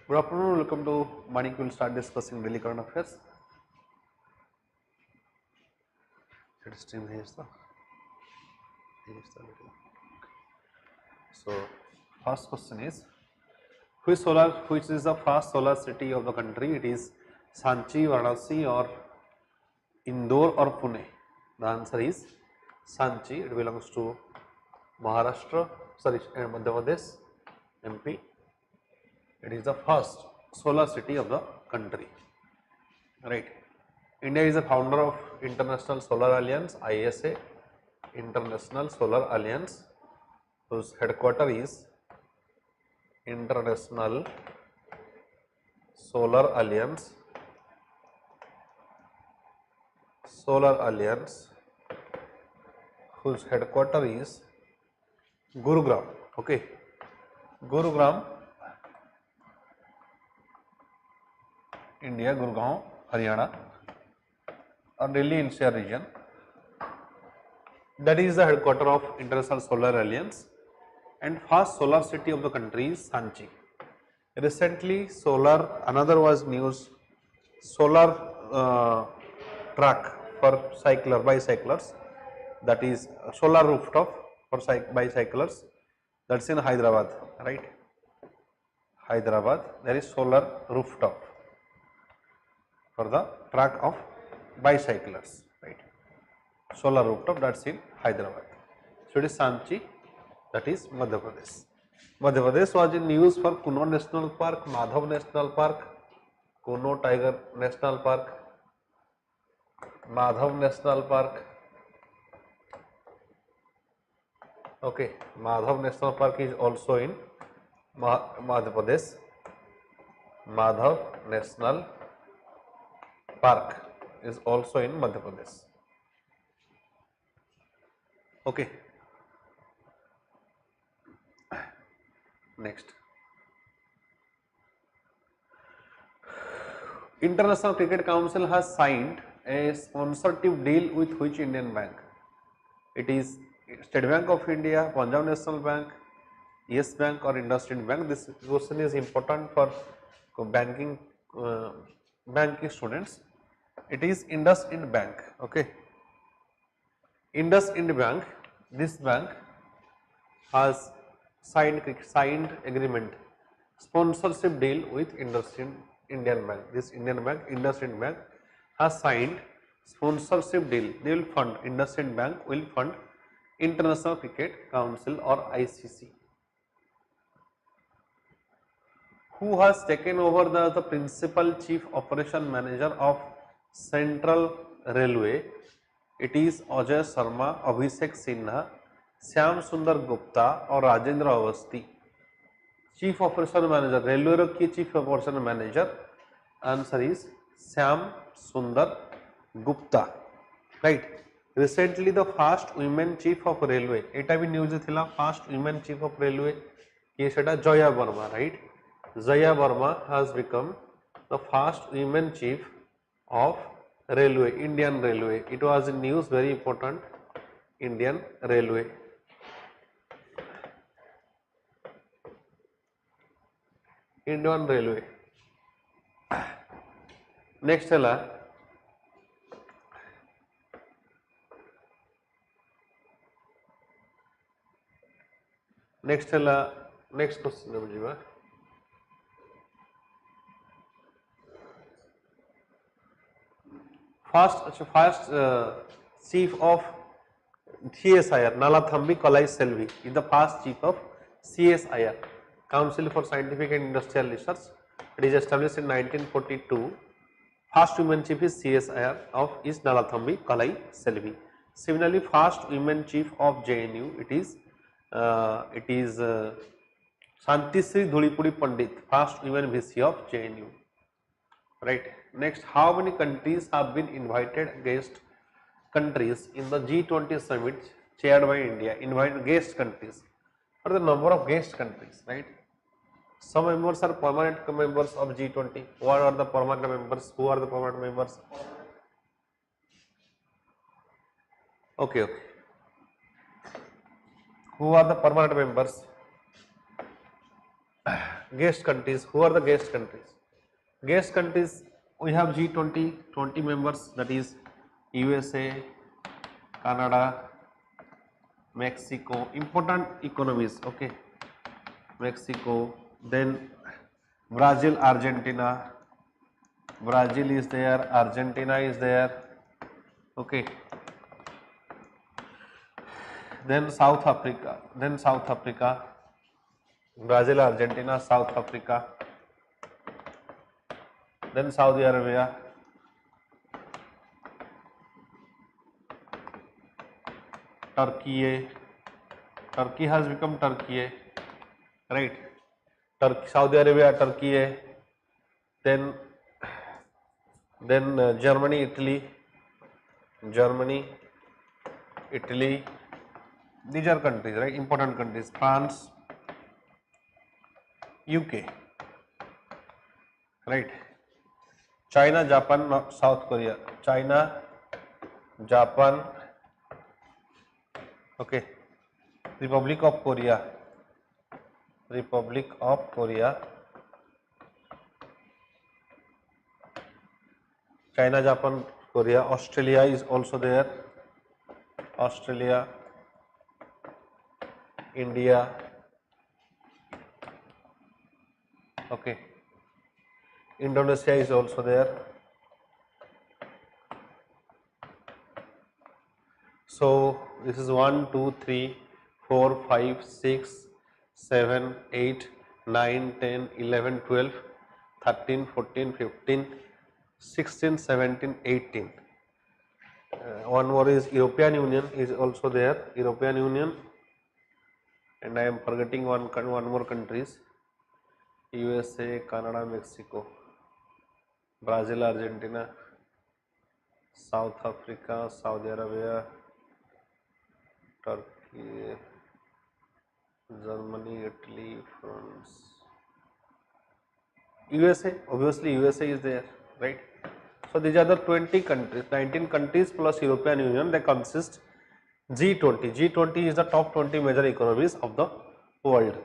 Good afternoon, welcome to Vanik. We will start discussing daily current affairs. So, first question is, which is the first solar city of the country? It is Sanchi, Varanasi or Indore or Pune? The answer is Sanchi. It belongs to Maharashtra, sorry, Madhya Pradesh, MP. It is the first solar city of the country, right. India is the founder of International Solar Alliance, ISA, International Solar Alliance, whose headquarter is International Solar Alliance, whose headquarter is Gurugram, okay, Gurugram, India, Gurgaon, Haryana, or Delhi NCR region. That is the headquarter of International Solar Alliance, and first solar city of the country is Sanchi. Recently, another was news, solar track for bicyclers, that is solar rooftop for bicyclers, that is in Hyderabad, right. Hyderabad, there is solar rooftop for the track of bicyclers, right. Solar rooftop, that is in Hyderabad. So it is Sanchi, that is Madhya Pradesh. Madhya Pradesh was in news for Kuno National Park, Madhav National Park, Kuno Tiger National Park, Madhav National Park. Okay, Madhav National Park is also in Madhya Pradesh. Madhav National Park is also in Madhya Pradesh. Okay. Next. International Cricket Council has signed a sponsorship deal with which Indian bank? It is State Bank of India, Punjab National Bank, Yes Bank or IndusInd Bank. This question is important for banking students. It is IndusInd Bank, okay. IndusInd Bank, this bank has signed agreement, sponsorship deal with Indian Bank. This Indian bank, IndusInd Bank, has signed sponsorship deal. They will fund, IndusInd Bank will fund International Cricket Council or ICC. Who has taken over the principal chief operation manager of Central Railway? It is Ajay Sharma, Abhishek Sinha, Shyam Sundar Gupta or Rajendra Awasthi. Chief Operation Manager, Railway ki Chief Operation Manager, answer is Shyam Sundar Gupta, right. Recently the first women chief of railway, eta bhi news thila, first women chief of railway ye seta Jaya Verma, right. Jaya Verma has become the first women chief of railway, Indian Railway. It was in news, very important, Indian Railway. Indian Railway. Next है next question. First chief of CSIR, Nalathambi Kalai Selvi, is the first chief of CSIR, Council for Scientific and Industrial Research. It is established in 1942. First women chief is CSIR is Nalathambi Kalai Selvi. Similarly, first women chief of JNU, it is Shantisri Dhulipuri Pandit, first women VC of JNU. Right. Next, how many countries have been invited guest countries in the G20 Summit chaired by India? Invite guest countries. What are the number of guest countries? Right. Some members are permanent members of G20. What are the permanent members? Who are the permanent members? Okay. Who are the permanent members? guest countries. Who are the guest countries? Guest countries, we have G20 20 members, that is USA, Canada, Mexico, important economies, okay, Mexico, then Brazil, Argentina, Brazil is there, Argentina is there, okay, then South Africa, Brazil, Argentina, South Africa, then Saudi Arabia, Turkey, Turkey has become Turkey, right? Turkey, Saudi Arabia, Turkey, then Germany, Italy. These are countries, right? Important countries. France, UK, right? China, Japan, South Korea. China, Japan, okay. Republic of Korea. China, Japan, Korea. Australia is also there. Australia, India, okay. Indonesia is also there. So this is 1, 2, 3, 4, 5, 6, 7, 8, 9, 10, 11, 12, 13, 14, 15, 16, 17, 18. One more is European Union is also there. European Union, and I am forgetting one more countries. USA, Canada, Mexico, Brazil, Argentina, South Africa, Saudi Arabia, Turkey, Germany, Italy, France, USA. Obviously USA is there, right? So these are the 20 countries, 19 countries plus European Union, they consist G20. G20 is the top 20 major economies of the world.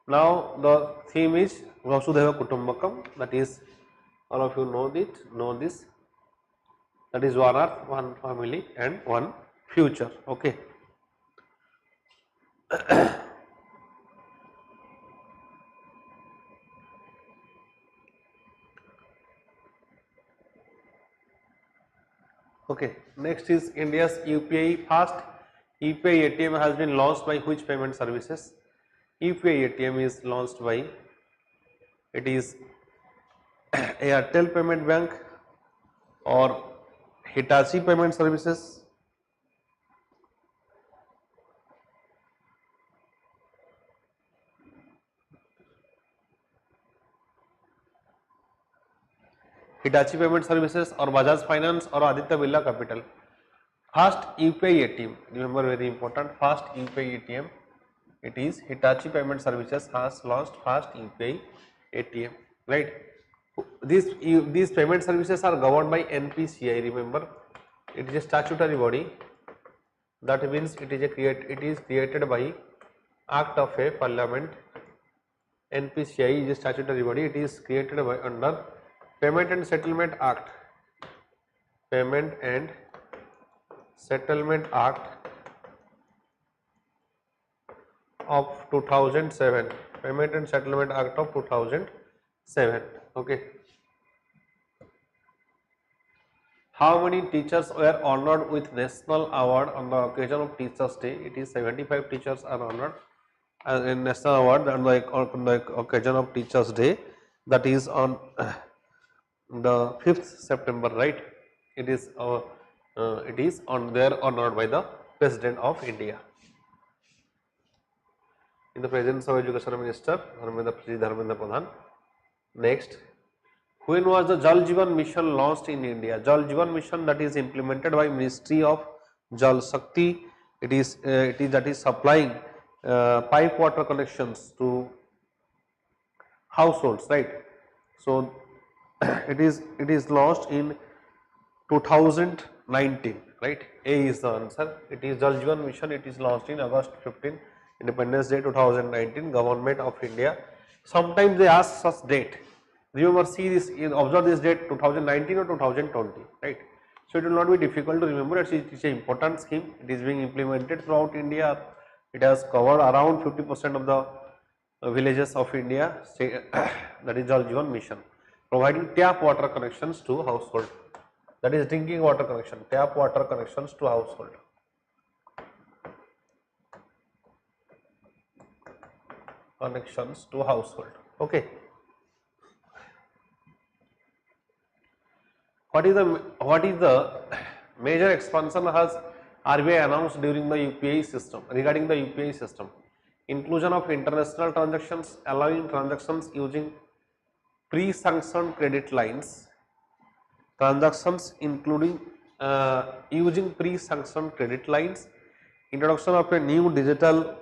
Now the theme is Vasudhaiva Kutumbakam, that is, all of you know this, that is one earth, one family and one future, okay. Okay, next is India's UPI fast. UPI ATM has been launched by which payment services? UPI ATM is launched by, it is Airtel Payment Bank or Hitachi Payment Services. Hitachi Payment Services or Bajaj Finance or Aditya Birla Capital. Fast UPI ATM, remember, very important, fast UPI ATM, it is Hitachi Payment Services has launched fast UPI ATM, right? These payment services are governed by NPCI, remember, it is a statutory body, that means it is created by Act of a Parliament. NPCI is a statutory body, it is created by under Payment and Settlement Act, Payment and Settlement Act of 2007, Payment and Settlement Act of 2007, okay. How many teachers were honored with National Award on the occasion of Teachers' Day? It is 75 teachers are honored in National Award on the occasion of Teachers' Day, that is on the 5th September, right? It is on there honored by the President of India, in the presence of Education Minister Dharmendra Pradhan. Next, when was the Jal Jeevan Mission launched in India? Jal Jeevan Mission, that is implemented by Ministry of Jal Shakti. It is that is supplying pipe water connections to households, right? So it is launched in 2019, right? A is the answer. It is Jal Jeevan Mission. It is launched in August 15, Independence Day 2019. Government of India Sometimes they ask such date. Remember, see this, observe this date 2019 or 2020, right? So it will not be difficult to remember. It's an important scheme. It is being implemented throughout India. It has covered around 50% of the villages of India. That is Jal Jeevan Mission, providing tap water connections to household. That is drinking water connection, tap water connections to household. Connections to household. Okay. What is the major expansion has RBI announced during the UPI system, regarding the UPI system? Inclusion of international transactions, allowing transactions using pre-sanctioned credit lines, transactions including using pre-sanctioned credit lines, introduction of a new digital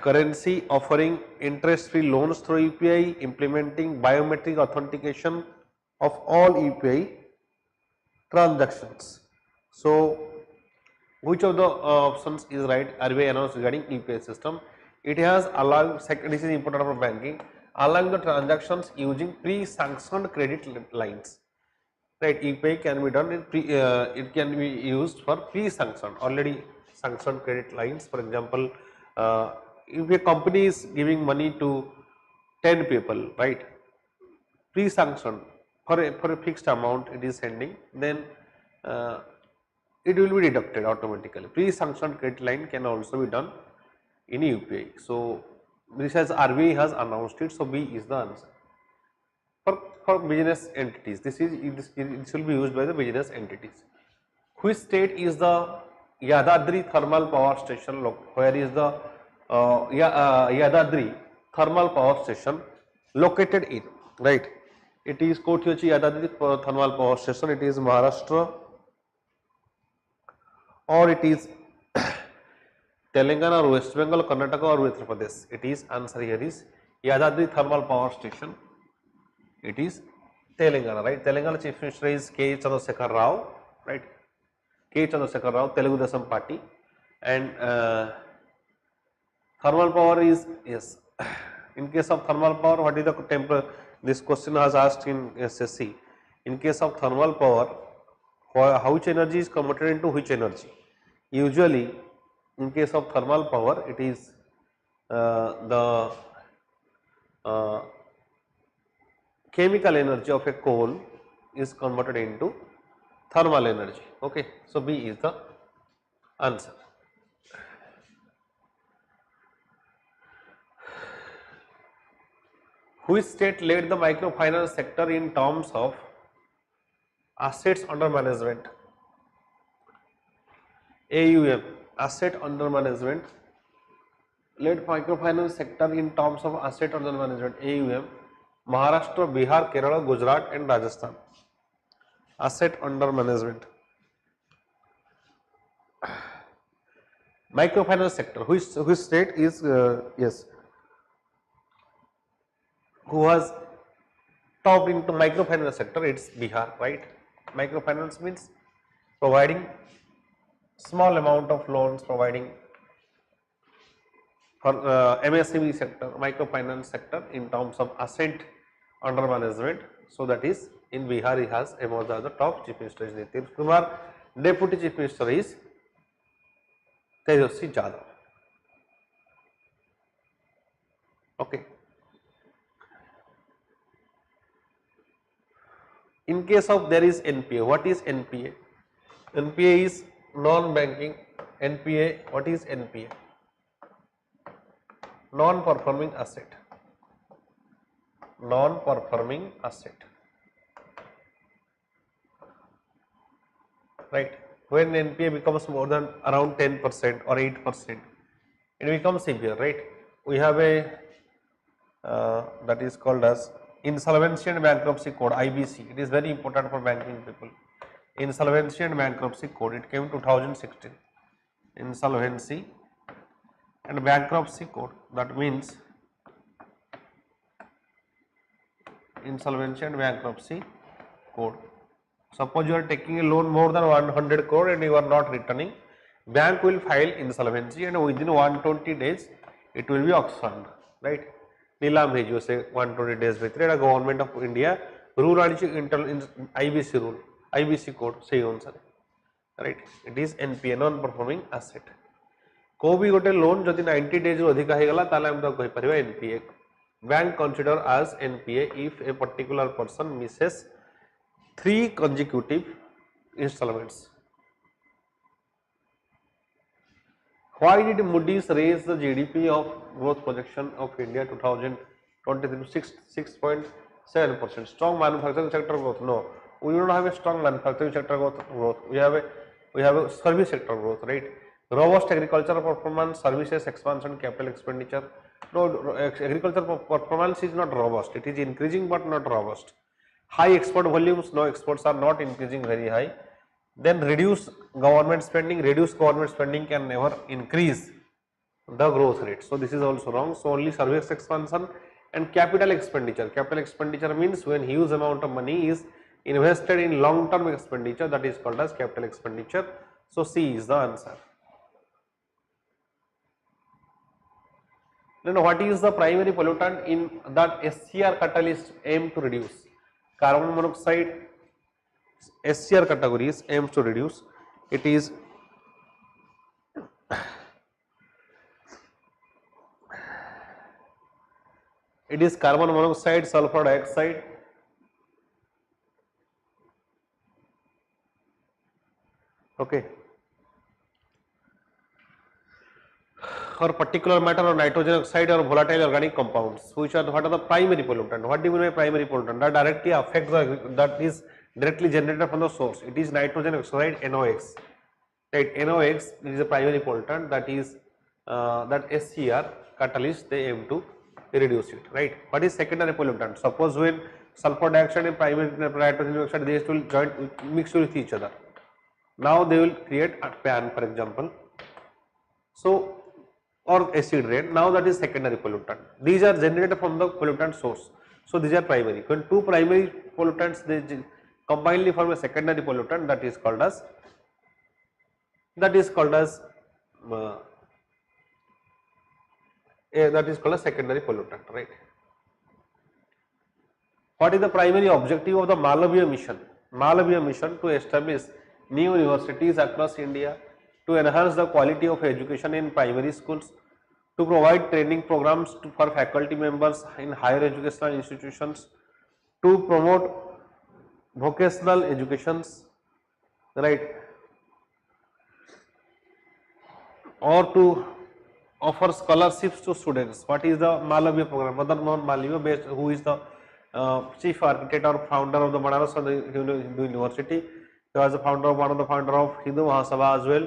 currency offering interest-free loans through UPI, implementing biometric authentication of all UPI transactions. So, which of the options is right? RBI announced regarding UPI system. It has allowed, this is important for banking, allowing the transactions using pre-sanctioned credit lines. Right, UPI can be done in it can be used for pre-sanctioned, already sanctioned credit lines. For example, if a company is giving money to 10 people, right, pre-sanctioned for a fixed amount it is sending, then it will be deducted automatically. Pre-sanctioned credit line can also be done in UPI. So this has RBI has announced it. So B is the answer. For business entities, this will be used by the business entities. Which state is the Yadadri thermal power station? Where is the Yadadri thermal power station located in? Right, it is Kotiochi Yadadri thermal power station. It is Maharashtra or it is Telangana or West Bengal, Karnataka or Uttar Pradesh. It is, answer here is Yadadri thermal power station. It is Telangana, right? Telangana Chief Minister is K. Chandrasekhar Rao, right? K. Chandrasekhar Rao, Telugu Desam Party, and thermal power is, yes. In case of thermal power, what is the temperature? This question was asked in SSC. In case of thermal power, how which energy is converted into which energy? Usually, in case of thermal power, it is the chemical energy of a coal is converted into thermal energy. Okay, so B is the answer. Which state led the microfinance sector in terms of assets under management? AUM, asset under management, led microfinance sector in terms of asset under management. AUM, Maharashtra, Bihar, Kerala, Gujarat and Rajasthan. Asset under management. Microfinance sector, which state is, yes, who has topped into microfinance sector? It's Bihar, right? Microfinance means providing small amount of loans, providing for MSME sector, microfinance sector in terms of asset under management. So that is in Bihar, he has emerged as the top. Chief Minister is Nitish Kumar, Deputy Chief Minister is Tejasvi Jadhav. Okay. In case of there is NPA, what is NPA? NPA is non-banking. NPA, what is NPA? Non-performing asset. Non-performing asset. Right. When NPA becomes more than around 10% or 8%, it becomes severe, right? We have a that is called as Insolvency and Bankruptcy Code, IBC. It is very important for banking people. Insolvency and Bankruptcy Code, it came in 2016. Insolvency and Bankruptcy Code, that means Insolvency and Bankruptcy Code. Suppose you are taking a loan more than 100 crore and you are not returning, bank will file insolvency and within 120 days it will be auctioned, right? Nilam hejo se 120 days bhitere government of India rule ani IBC rule, IBC code sei anusare, right? It is NPA, non performing asset. को भी गोटे loan जदि 90 days अधिक होगला ताले हम तो कहि परिबा NPA. Bank consider as NPA if a particular person misses 3 consecutive installments. Why did Moody's raise the GDP of growth projection of India 2023 to 6.7%? Strong manufacturing sector growth? No, we don't have a strong manufacturing sector growth. We have a service sector growth, right? Robust agricultural performance, services expansion, capital expenditure. No, agricultural performance is not robust. It is increasing but not robust. High export volumes. No, exports are not increasing very high. Then reduce government spending. Reduce government spending can never increase the growth rate. So this is also wrong. So only service expansion and capital expenditure. Capital expenditure means when huge amount of money is invested in long term expenditure, that is called as capital expenditure. So C is the answer. Then what is the primary pollutant in that SCR catalyst aim to reduce? Carbon monoxide, SCR categories aims to reduce. It is carbon monoxide, sulfur dioxide, okay, or particular matter or nitrogen oxide or volatile organic compounds, what are the primary pollutant? What do you mean by primary pollutant? That directly affects that is directly generated from the source. It is nitrogen oxide, NOx, right? NOx is a primary pollutant, that is that SCR catalyst they aim to reduce it, right? What is secondary pollutant? Suppose when sulfur dioxide and primary nitrogen oxide, they will mix with each other. Now they will create a PAN, for example. So or acid rain, now that is secondary pollutant. These are generated from the pollutant source. So these are primary. When two primary pollutants they combinedly form a secondary pollutant, that is called as secondary pollutant, right? What is the primary objective of the Malabya mission? Malabya mission to establish new universities across India, to enhance the quality of education in primary schools, to provide training programs for faculty members in higher educational institutions, to promote vocational educations, right, or to offer scholarships to students. What is the Malabya program? Mother known Malabya, based, who is the chief architect or founder of the Banaras Hindu University. He was the founder, one of the founder of Hindu Mahasabha as well.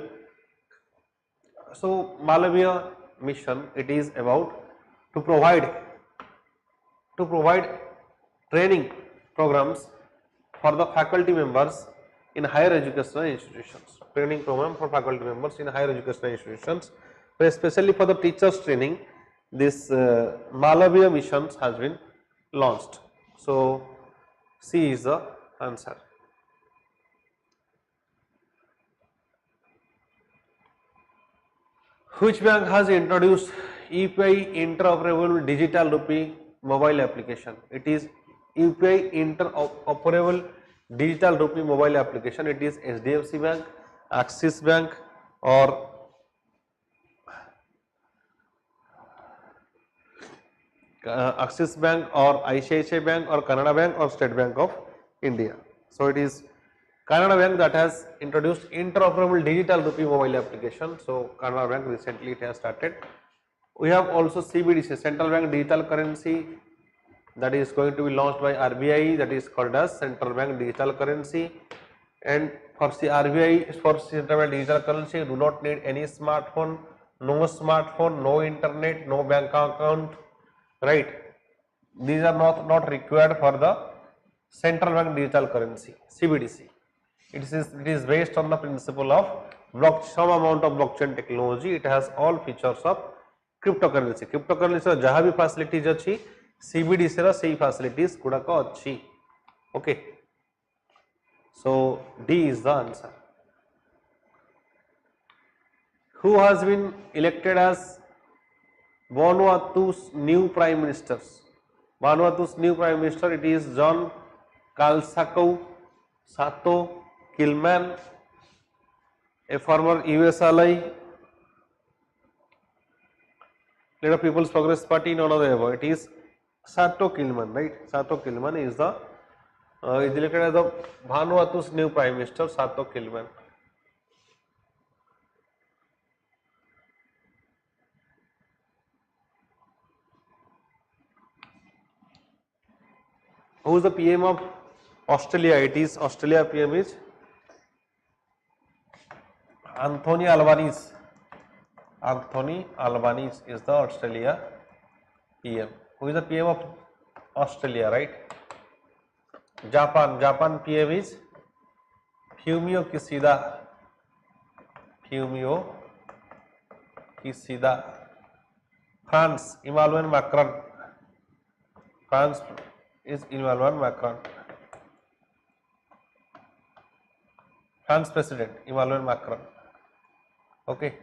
So Malabya mission, it is about to provide training programs for the faculty members in higher educational institutions. Training program for faculty members in higher educational institutions, but especially for the teachers training, this Malabya missions has been launched. So C is the answer. Which bank has introduced UPI interoperable digital rupee mobile application? It is UPI interoperable digital rupee mobile application. It is HDFC Bank, Axis Bank, or Axis Bank, or ICICI Bank, or Canada Bank, or State Bank of India. So it is Canada Bank that has introduced interoperable digital rupee mobile application. So Canada Bank recently it has started. We have also CBDC, Central Bank Digital Currency, that is going to be launched by RBI, that is called as Central Bank Digital Currency. And for RBI, for Central Bank Digital Currency, you do not need any smartphone, no internet, no bank account, right? These are not required for the Central Bank Digital Currency, CBDC. It is based on the principle of some amount of blockchain technology. It has all features of cryptocurrency. Cryptocurrency jaha bhi facilities achi, CBDC ra sei facilities gudaka achi. Okay. So D is the answer. Who has been elected as Vanuatu's new Prime Minister? Vanuatu's new Prime Minister, it is John Kalsakau Sato Kilman, a former US ally, leader of People's Progress Party, none of the above. It is Sato Kilman, right? Sato Kilman is the is elected as the Vanuatu's new Prime Minister, Sato Kilman. Who is the PM of Australia? It is Australia PM is Anthony Albanese. Anthony Albanese is the Australia PM. Who is the PM of Australia, right? Japan PM is Fumio Kishida. Fumio Kishida. France, Emmanuel Macron. France is Emmanuel Macron. France President Emmanuel Macron. Okay.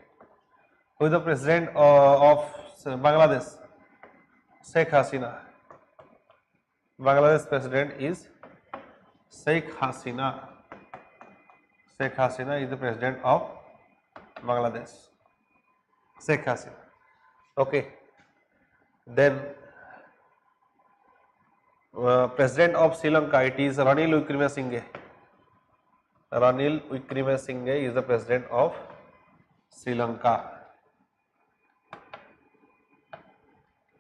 Who is the President of Bangladesh? Sheikh Hasina. Bangladesh President is Sheikh Hasina. Sheikh Hasina is the President of Bangladesh. Sheikh Hasina. Okay. Then President of Sri Lanka, it is Ranil Wickremesinghe. Ranil Wickremesinghe is the President of Sri Lanka.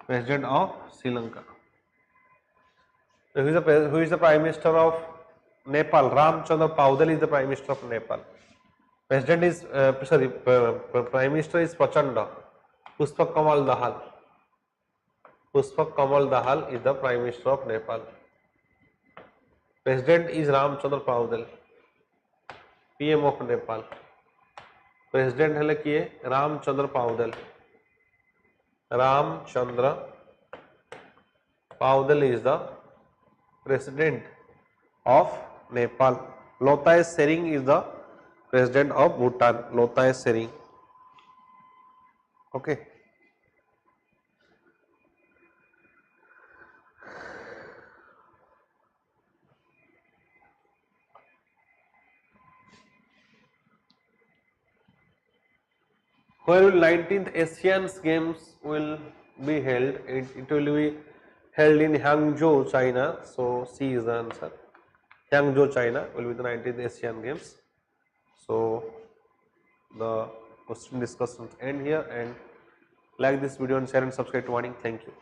President of Sri Lanka. So who is the Prime Minister of Nepal? Ramchandra Paudel is the Prime Minister of Nepal. President is Prime Minister is Prachanda. Pushpak Kamal Dahal. Pushpak Kamal Dahal is the Prime Minister of Nepal. President is Ramchandra Paudel, PM of Nepal. President है किए Ramchandra पाउदल. Ramchandra Paudel is the President of Nepal. Lotay Sering is the President of Bhutan. Lotay Sering. Okay. Where will 19th Asian Games will be held? It will be held in Hangzhou, China. So C is the answer. Hangzhou, China will be the 19th Asian Games. So the question discussions end here, and like this video and share and subscribe to Vanik. Thank you.